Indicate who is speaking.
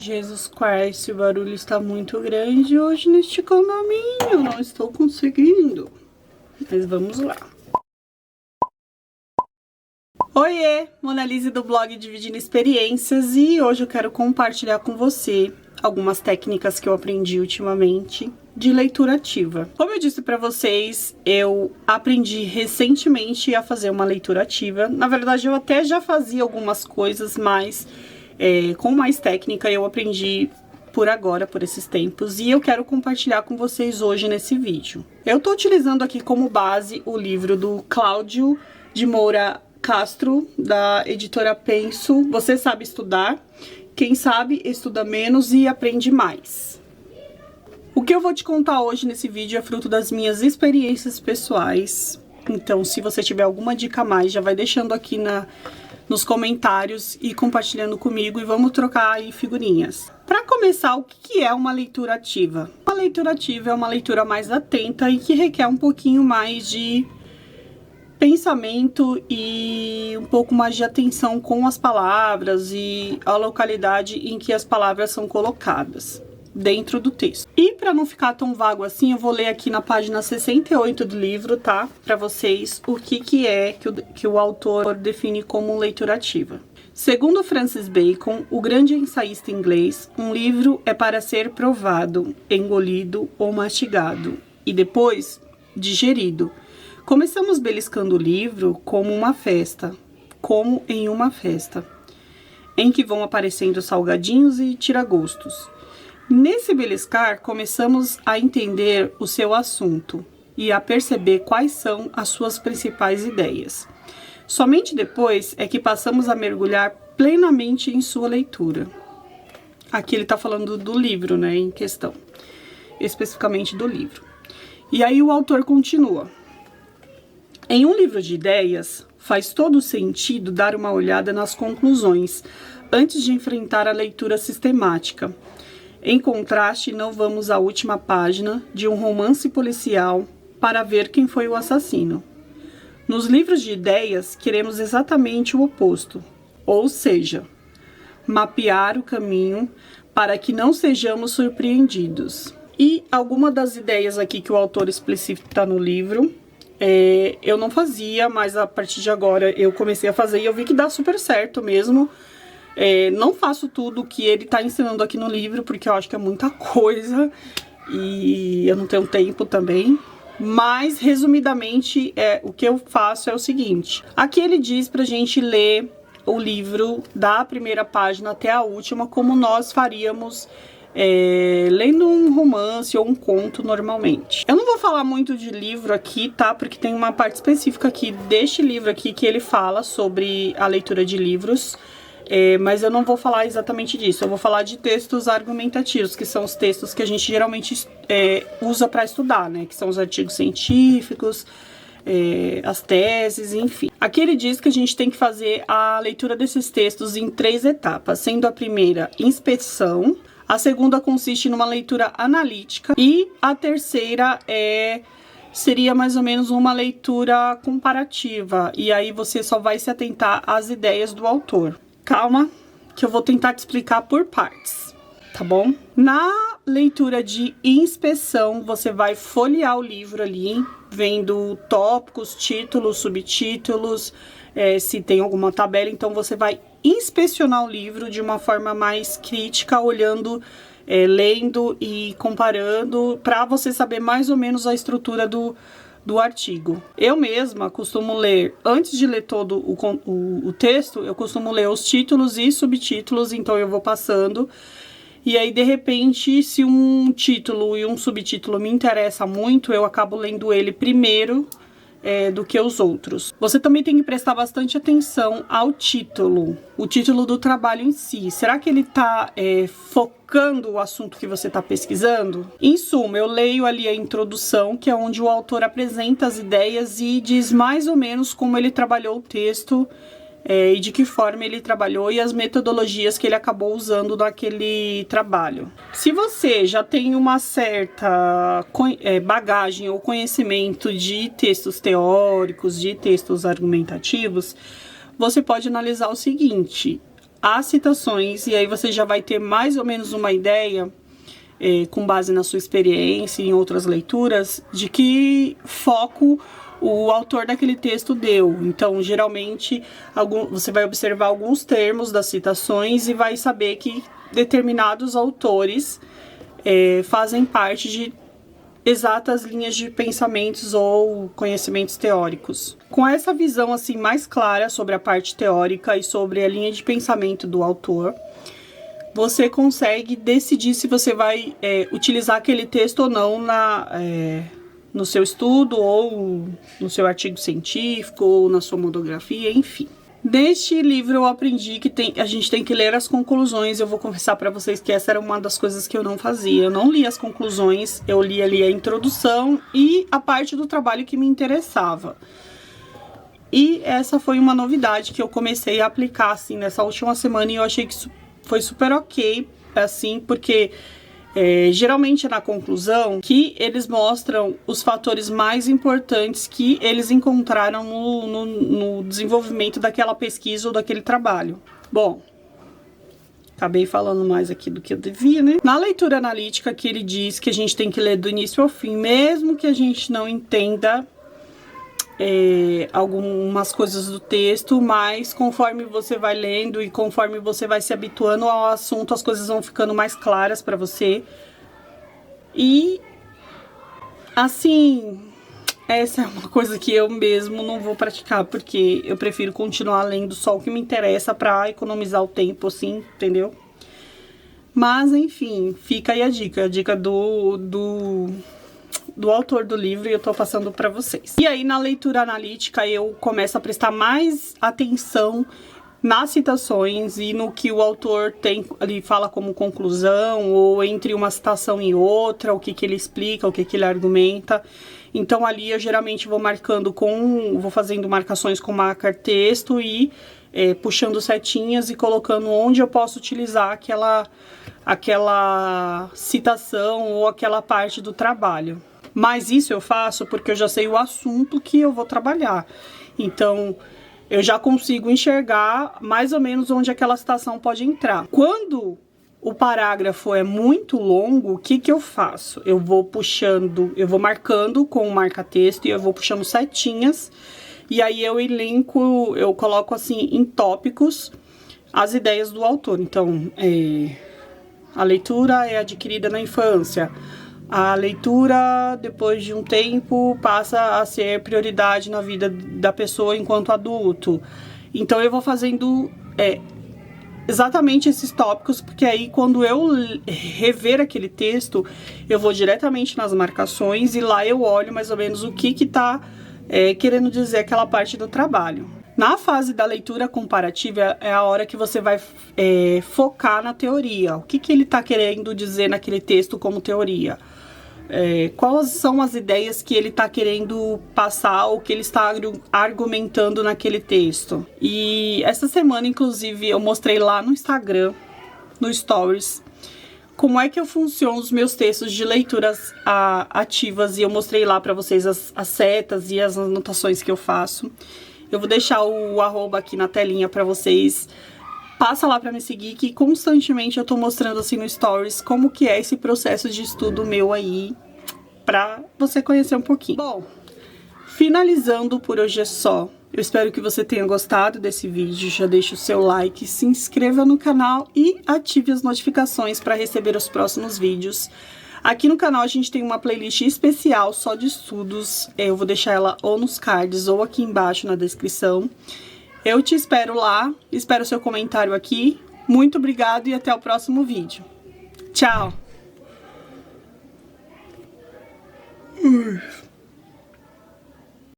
Speaker 1: Jesus Christ, o barulho está muito grande hoje neste condomínio, não estou conseguindo. Mas vamos lá. Oiê, Mona Lisa do blog Dividindo Experiências, e hoje eu quero compartilhar com você algumas técnicas que eu aprendi ultimamente de leitura ativa. Como eu disse para vocês, eu aprendi recentemente a fazer uma leitura ativa. Na verdade, eu até já fazia algumas coisas, mas com mais técnica eu aprendi por agora, por esses tempos, e eu quero compartilhar com vocês hoje nesse vídeo. Eu tô utilizando aqui como base o livro do Cláudio de Moura Castro, da editora Penso. Você sabe estudar, quem sabe estuda menos e aprende mais. O que eu vou te contar hoje nesse vídeo é fruto das minhas experiências pessoais. Então, se você tiver alguma dica a mais, já vai deixando aqui nos comentários e compartilhando comigo, e vamos trocar aí figurinhas. Para começar, o que é uma leitura ativa? Uma leitura ativa é uma leitura mais atenta e que requer um pouquinho mais de pensamento e um pouco mais de atenção com as palavras e a localidade em que as palavras são colocadas dentro do texto. E para não ficar tão vago assim, eu vou ler aqui na página 68 do livro, tá? Para vocês o que é que o autor define como leitura ativa. Segundo Francis Bacon, o grande ensaísta inglês, um livro é para ser provado, engolido ou mastigado e depois digerido. Começamos beliscando o livro como uma festa, como em uma festa, em que vão aparecendo salgadinhos e tiragostos. Nesse beliscar, começamos a entender o seu assunto e a perceber quais são as suas principais ideias. Somente depois é que passamos a mergulhar plenamente em sua leitura. Aqui ele está falando do livro, né, em questão, especificamente do livro. E aí o autor continua. Em um livro de ideias, faz todo sentido dar uma olhada nas conclusões antes de enfrentar a leitura sistemática. Em contraste, não vamos à última página de um romance policial para ver quem foi o assassino. Nos livros de ideias, queremos exatamente o oposto, ou seja, mapear o caminho para que não sejamos surpreendidos. E alguma das ideias aqui que o autor explicita no livro, eu não fazia, mas a partir de agora eu comecei a fazer e eu vi que dá super certo mesmo. Não faço tudo que ele está ensinando aqui no livro, porque eu acho que é muita coisa e eu não tenho tempo também. Mas, resumidamente, o que eu faço é o seguinte. Aqui ele diz pra gente ler o livro da primeira página até a última, como nós faríamos lendo um romance ou um conto normalmente. Eu não vou falar muito de livro aqui, tá? Porque tem uma parte específica aqui deste livro aqui que ele fala sobre a leitura de livros. Mas eu não vou falar exatamente disso, eu vou falar de textos argumentativos, que são os textos que a gente geralmente usa para estudar, né? Que são os artigos científicos, as teses, enfim. Aqui ele diz que a gente tem que fazer a leitura desses textos em 3 etapas, sendo a primeira inspeção, a segunda consiste numa leitura analítica e a terceira seria mais ou menos uma leitura comparativa, e aí você só vai se atentar às ideias do autor. Calma, que eu vou tentar te explicar por partes, tá bom? Na leitura de inspeção, você vai folhear o livro ali, vendo tópicos, títulos, subtítulos, se tem alguma tabela. Então, você vai inspecionar o livro de uma forma mais crítica, olhando, lendo e comparando, para você saber mais ou menos a estrutura do artigo. Eu mesma costumo ler, antes de ler todo o texto, eu costumo ler os títulos e subtítulos, então eu vou passando, e aí de repente, se um título e um subtítulo me interessa muito, eu acabo lendo ele primeiro do que os outros. Você também tem que prestar bastante atenção ao título, o título do trabalho em si. Será que ele está focando o assunto que você está pesquisando? Em suma, eu leio ali a introdução, que é onde o autor apresenta as ideias e diz mais ou menos como ele trabalhou o texto, e de que forma ele trabalhou e as metodologias que ele acabou usando naquele trabalho. Se você já tem uma certa bagagem ou conhecimento de textos teóricos, de textos argumentativos, você pode analisar o seguinte: as citações, e aí você já vai ter mais ou menos uma ideia, com base na sua experiência e em outras leituras, de que foco o autor daquele texto deu. Então, geralmente, você vai observar alguns termos das citações e vai saber que determinados autores fazem parte de exatas linhas de pensamentos ou conhecimentos teóricos. Com essa visão assim mais clara sobre a parte teórica e sobre a linha de pensamento do autor, você consegue decidir se você vai utilizar aquele texto ou não no seu estudo, ou no seu artigo científico, ou na sua monografia, enfim. Neste livro eu aprendi que a gente tem que ler as conclusões. Eu vou confessar para vocês que essa era uma das coisas que eu não fazia. Eu não li as conclusões, eu li ali a introdução e a parte do trabalho que me interessava. E essa foi uma novidade que eu comecei a aplicar assim nessa última semana, e eu achei que foi super ok, assim, porque geralmente é na conclusão que eles mostram os fatores mais importantes que eles encontraram no desenvolvimento daquela pesquisa ou daquele trabalho. Bom, acabei falando mais aqui do que eu devia, né? Na leitura analítica, que ele diz que a gente tem que ler do início ao fim, mesmo que a gente não entenda algumas coisas do texto, mas conforme você vai lendo e conforme você vai se habituando ao assunto, as coisas vão ficando mais claras para você. E assim, essa é uma coisa que eu mesmo não vou praticar, porque eu prefiro continuar lendo só o que me interessa para economizar o tempo, assim, entendeu? Mas enfim, fica aí a dica do autor do livro, e eu tô passando pra vocês. E aí, na leitura analítica, eu começo a prestar mais atenção nas citações e no que o autor ali fala como conclusão, ou entre uma citação e outra, o que ele explica, o que ele argumenta. Então ali eu geralmente vou fazendo marcações com marca-texto e puxando setinhas e colocando onde eu posso utilizar aquela citação ou aquela parte do trabalho. Mas isso eu faço porque eu já sei o assunto que eu vou trabalhar. Então, eu já consigo enxergar mais ou menos onde aquela citação pode entrar. Quando o parágrafo é muito longo, o que eu faço? Eu vou marcando com o marca-texto e eu vou puxando setinhas. E aí eu coloco assim em tópicos as ideias do autor. Então, a leitura é adquirida na infância. A leitura, depois de um tempo, passa a ser prioridade na vida da pessoa enquanto adulto. Então, eu vou fazendo exatamente esses tópicos, porque aí, quando eu rever aquele texto, eu vou diretamente nas marcações e lá eu olho mais ou menos o que tá querendo dizer aquela parte do trabalho. Na fase da leitura comparativa é a hora que você vai focar na teoria. O que ele tá querendo dizer naquele texto como teoria? Quais são as ideias que ele está querendo passar ou que ele está argumentando naquele texto. E essa semana, inclusive, eu mostrei lá no Instagram, no Stories, como é que eu funciono os meus textos de leituras ativas, e eu mostrei lá para vocês as setas e as anotações que eu faço. Eu vou deixar o @ aqui na telinha para vocês. Passa lá pra me seguir, que constantemente eu tô mostrando assim no Stories como que é esse processo de estudo meu aí, pra você conhecer um pouquinho. Bom, finalizando por hoje é só. Eu espero que você tenha gostado desse vídeo. Já deixa o seu like, se inscreva no canal e ative as notificações para receber os próximos vídeos. Aqui no canal a gente tem uma playlist especial só de estudos. Eu vou deixar ela ou nos cards ou aqui embaixo na descrição. Eu te espero lá, espero seu comentário aqui. Muito obrigado e até o próximo vídeo. Tchau!